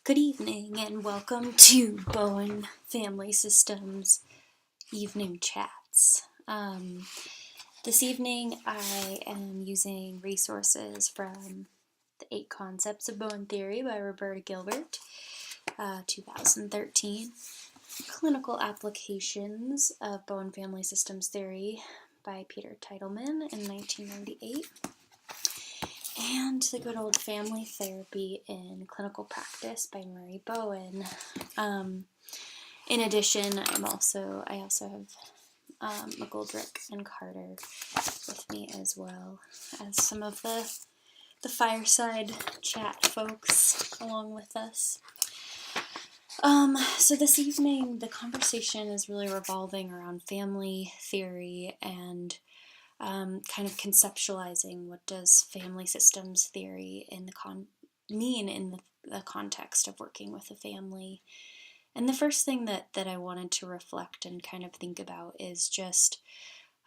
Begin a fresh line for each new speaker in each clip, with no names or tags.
Good evening and welcome to Bowen Family Systems Evening Chats. This evening I am using resources from The 8 Concepts of Bowen Theory by Roberta Gilbert, 2013, Clinical Applications of Bowen Family Systems Theory by Peter Teitelman in 1998, and The Good Old Family Therapy in Clinical Practice by Murray Bowen. In addition, I also have McGoldrick and Carter with me, as well as some of the fireside chat folks along with us. So this evening, the conversation is really revolving around family theory and kind of conceptualizing what does family systems theory mean in the context of working with a family. And the first thing that I wanted to reflect and kind of think about is just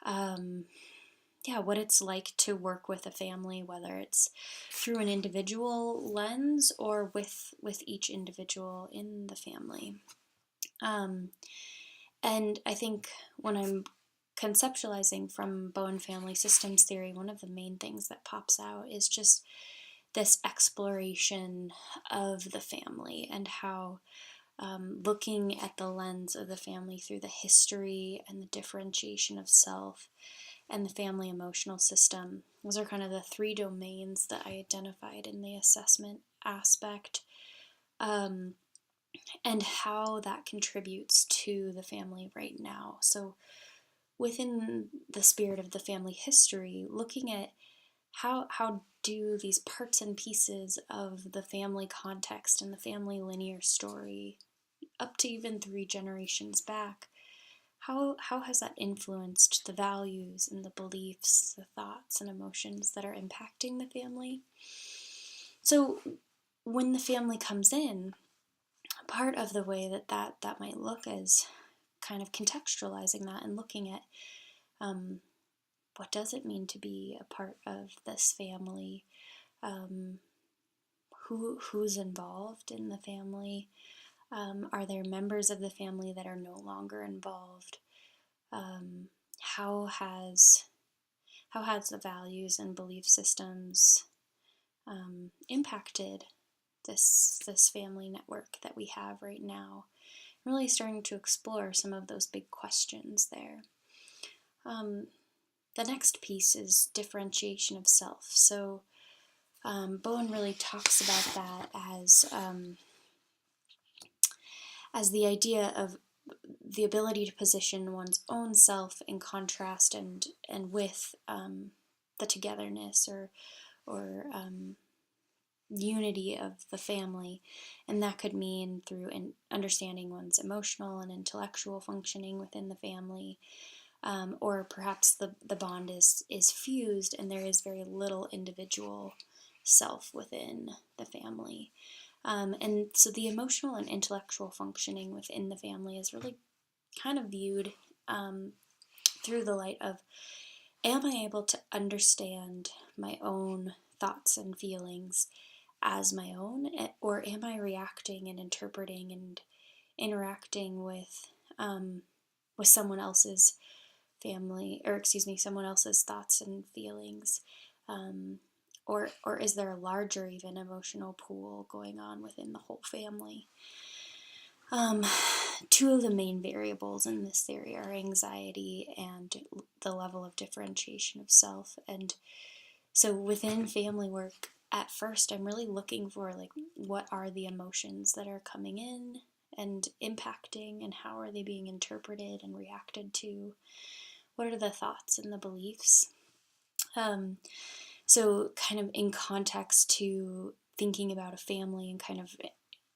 what it's like to work with a family, whether it's through an individual lens or with each individual in the family. And I think when I'm conceptualizing from Bowen Family Systems Theory, one of the main things that pops out is just this exploration of the family and how looking at the lens of the family through the history and the differentiation of self and the family emotional system. Those are kind of the 3 domains that I identified in the assessment aspect, and how that contributes to the family right now. So within the spirit of the family history, looking at how do these parts and pieces of the family context and the family linear story, up to even 3 generations back, how has that influenced the values and the beliefs, the thoughts and emotions that are impacting the family? So when the family comes in, part of the way that might look is kind of contextualizing that and looking at what does it mean to be a part of this family? Who's involved in the family? Are there members of the family that are no longer involved? How has the values and belief systems impacted this family network that we have right now? Really starting to explore some of those big questions there. The next piece is differentiation of self. So Bowen really talks about that as the idea of the ability to position one's own self in contrast and with the togetherness or unity of the family, and that could mean through understanding one's emotional and intellectual functioning within the family, or perhaps the bond is fused and there is very little individual self within the family. And so the emotional and intellectual functioning within the family is really kind of viewed through the light of, am I able to understand my own thoughts and feelings as my own, or am I reacting and interpreting and interacting with someone else's someone else's thoughts and feelings, or is there a larger even emotional pool going on within the whole family? 2 of the main variables in this theory are anxiety and the level of differentiation of self. And so within family work, at first I'm really looking for what are the emotions that are coming in and impacting, and how are they being interpreted and reacted to? What are the thoughts and the beliefs? So kind of in context to thinking about a family and kind of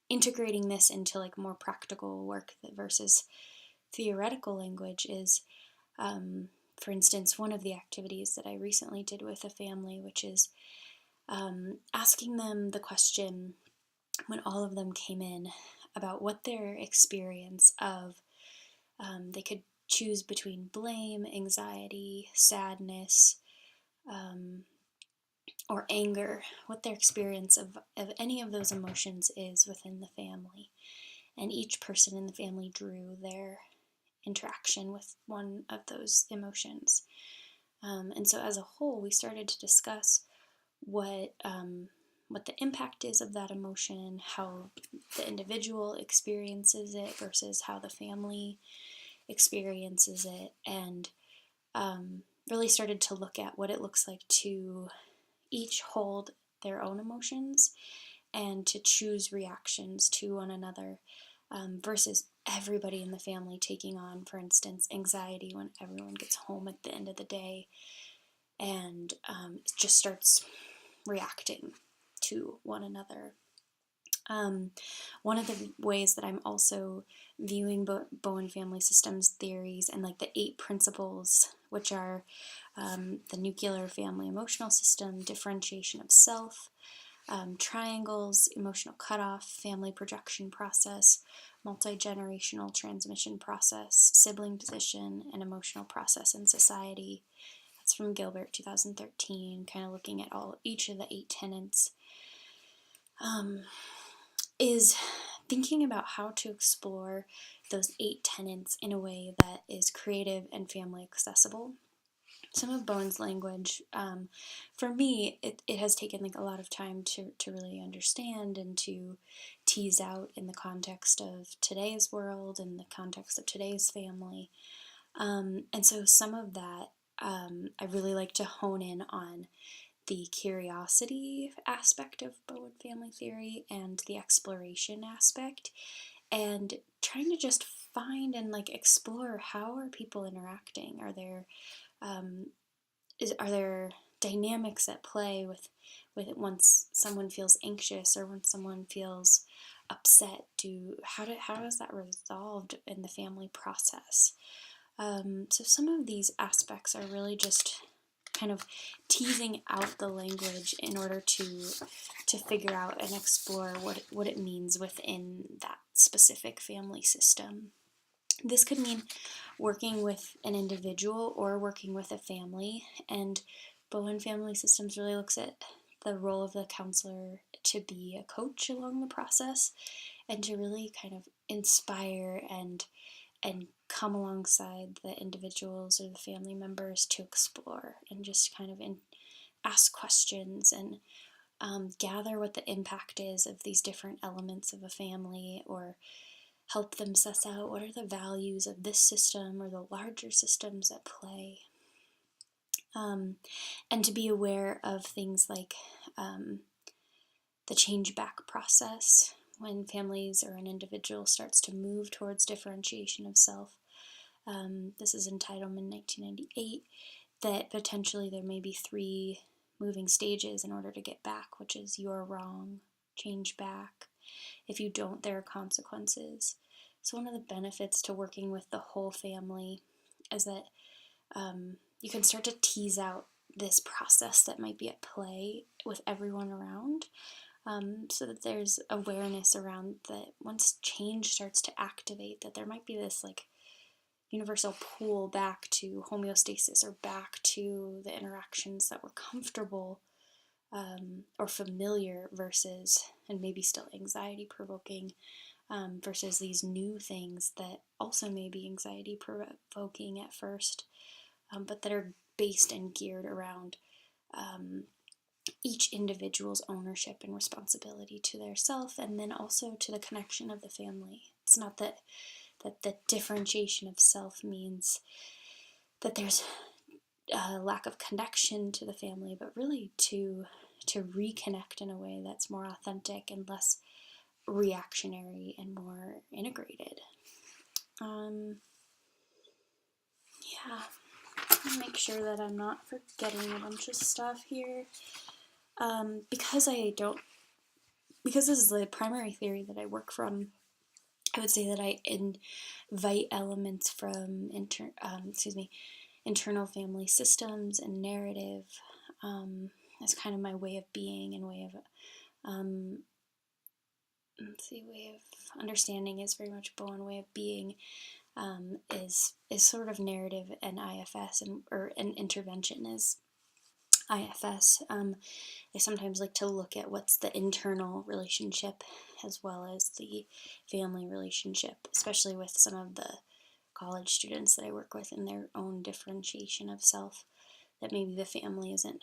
integrating this into more practical work versus theoretical language is, for instance, one of the activities that I recently did with a family, which is asking them the question when all of them came in about what their experience of, they could choose between blame, anxiety, sadness, or anger, what their experience of any of those emotions is within the family. And each person in the family drew their interaction with one of those emotions. And so as a whole, we started to discuss what the impact is of that emotion, how the individual experiences it versus how the family experiences it, and really started to look at what it looks like to each hold their own emotions and to choose reactions to one another, versus everybody in the family taking on, for instance, anxiety when everyone gets home at the end of the day and just starts reacting to one another. One of the ways that I'm also viewing Bowen family systems theories and like the 8 principles, which are the nuclear family emotional system, differentiation of self, triangles, emotional cutoff, family projection process, multi-generational transmission process, sibling position, and emotional process in society. That's from Gilbert, 2013, kind of looking at each of the 8 tenets. Is thinking about how to explore those 8 tenets in a way that is creative and family accessible. Some of Bowen's language, for me, it has taken like a lot of time to really understand and to tease out in the context of today's world and the context of today's family. And so some of that, I really like to hone in on the curiosity aspect of Bowen family theory and the exploration aspect, and trying to just find and like explore how are people interacting. Are there dynamics at play with once someone feels anxious or when someone feels upset? How is that resolved in the family process? So some of these aspects are really just kind of teasing out the language in order to figure out and explore what it means within that specific family system. This could mean working with an individual or working with a family, and Bowen Family Systems really looks at the role of the counselor to be a coach along the process and to really kind of inspire and come alongside the individuals or the family members to explore and just kind of ask questions and gather what the impact is of these different elements of a family, or help them suss out what are the values of this system or the larger systems at play. And to be aware of things like the change back process when families or an individual starts to move towards differentiation of self. This is Entitlement 1998, that potentially there may be 3 moving stages in order to get back, which is you're wrong, change back. If you don't, there are consequences. So one of the benefits to working with the whole family is that you can start to tease out this process that might be at play with everyone around, so that there's awareness around that once change starts to activate, that there might be this like universal pull back to homeostasis or back to the interactions that were comfortable or familiar versus, and maybe still anxiety provoking, versus these new things that also may be anxiety provoking at first, but that are based and geared around each individual's ownership and responsibility to their self, and then also to the connection of the family. It's not that the differentiation of self means that there's a lack of connection to the family, but really to reconnect in a way that's more authentic and less reactionary and more integrated. Yeah, make sure that I'm not forgetting a bunch of stuff here. Because this is the primary theory that I work from, I would say that I invite elements from internal family systems and narrative as kind of my way of being and way of way of understanding is very much Bowen way of being, is sort of narrative, and IFS and intervention is IFS, I sometimes like to look at what's the internal relationship as well as the family relationship, especially with some of the college students that I work with in their own differentiation of self, that maybe the family isn't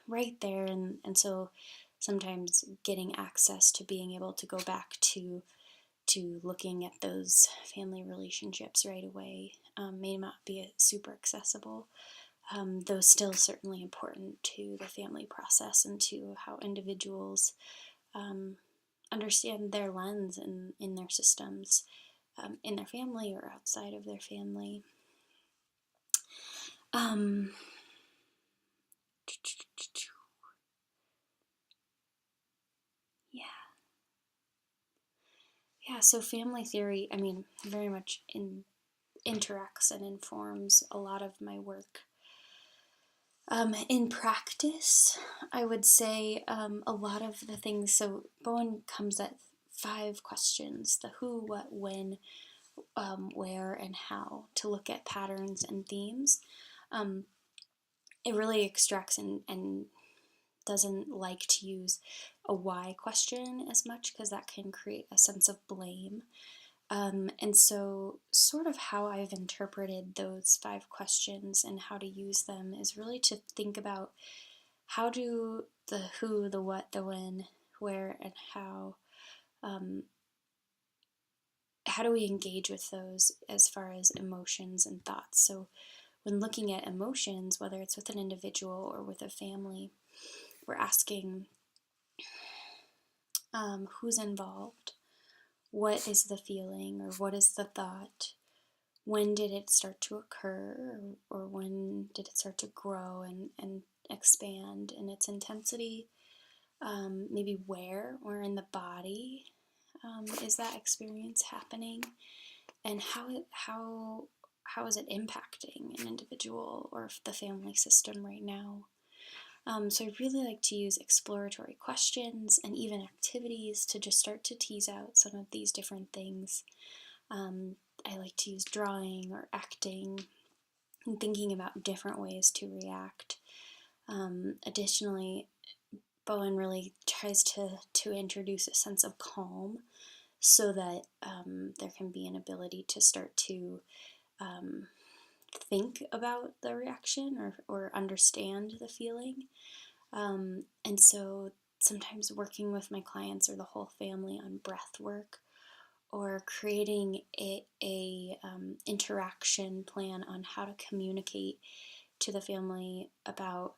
right there. And so sometimes getting access to being able to go back to looking at those family relationships right away may not be super accessible, though still certainly important to the family process and to how individuals understand their lens in their systems, in their family or outside of their family. Um, yeah. Yeah, so family theory, I mean, very much interacts and informs a lot of my work. In practice, I would say a lot of the things, so Bowen comes at 5 questions: the who, what, when, where, and how, to look at patterns and themes. It really extracts and doesn't like to use a why question as much, because that can create a sense of blame. And so, sort of how I've interpreted those 5 questions and how to use them is really to think about how do the who, the what, the when, where, and how do we engage with those as far as emotions and thoughts. So when looking at emotions, whether it's with an individual or with a family, we're asking who's involved, what is the feeling or what is the thought, when did it start to occur, or when did it start to grow and expand in its intensity, maybe where in the body is that experience happening, and how is it impacting an individual or the family system right now. So I really like to use exploratory questions and even activities to just start to tease out some of these different things. I like to use drawing or acting and thinking about different ways to react. Additionally, Bowen really tries to introduce a sense of calm so that there can be an ability to start to think about the reaction or understand the feeling. And so sometimes working with my clients or the whole family on breath work, or creating a interaction plan on how to communicate to the family about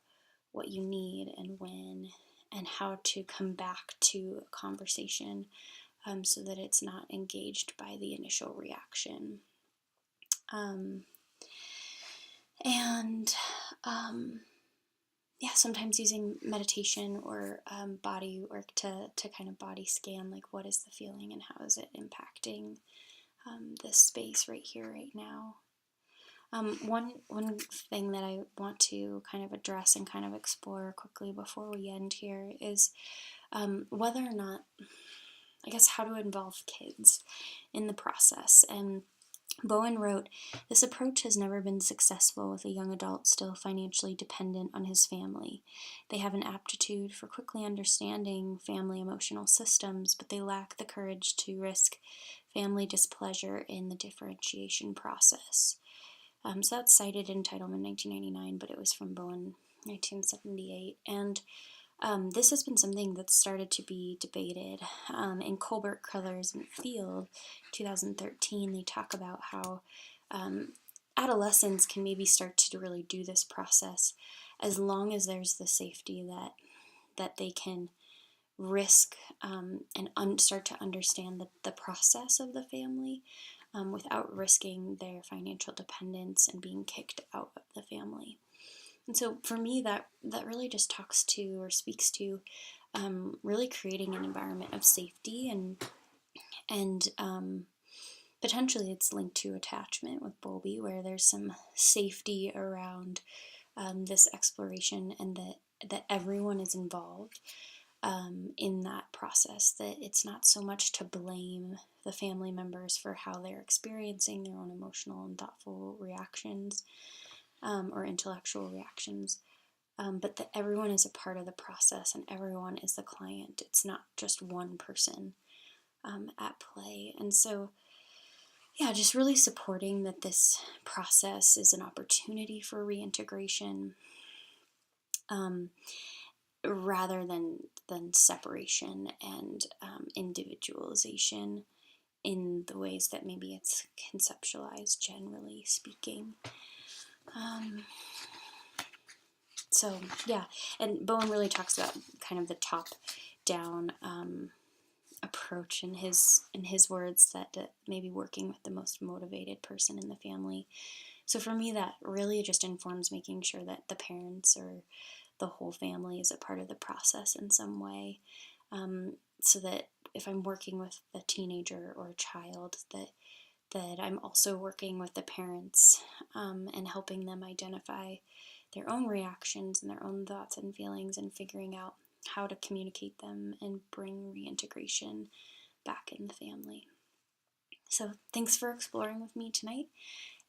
what you need and when, and how to come back to a conversation so that it's not engaged by the initial reaction. And yeah, sometimes using meditation or body work to kind of body scan, like what is the feeling and how is it impacting this space right here, right now. One thing that I want to kind of address and kind of explore quickly before we end here is whether or not, I guess, how to involve kids in the process. And Bowen wrote, "This approach has never been successful with a young adult still financially dependent on his family. They have an aptitude for quickly understanding family emotional systems, but they lack the courage to risk family displeasure in the differentiation process." So that's cited in Entitlement 1999, but it was from Bowen 1978. And this has been something that's started to be debated. In Colbert, Cullors, and Field, 2013, they talk about how adolescents can maybe start to really do this process as long as there's the safety that they can risk and start to understand the process of the family without risking their financial dependence and being kicked out of the family. And so for me, that really just talks to or speaks to really creating an environment of safety, and potentially it's linked to attachment with Bowlby, where there's some safety around this exploration, and that everyone is involved in that process, that it's not so much to blame the family members for how they're experiencing their own emotional and thoughtful reactions or intellectual reactions, but that everyone is a part of the process and everyone is the client. It's not just one person at play. And so, yeah, just really supporting that this process is an opportunity for reintegration, rather than separation and individualization in the ways that maybe it's conceptualized, generally speaking. So yeah, and Bowen really talks about kind of the top-down approach in his words, that maybe working with the most motivated person in the family. So for me, that really just informs making sure that the parents or the whole family is a part of the process in some way, so that if I'm working with a teenager or a child, that I'm also working with the parents, and helping them identify their own reactions and their own thoughts and feelings, and figuring out how to communicate them and bring reintegration back in the family. So thanks for exploring with me tonight,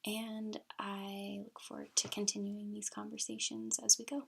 and I look forward to continuing these conversations as we go.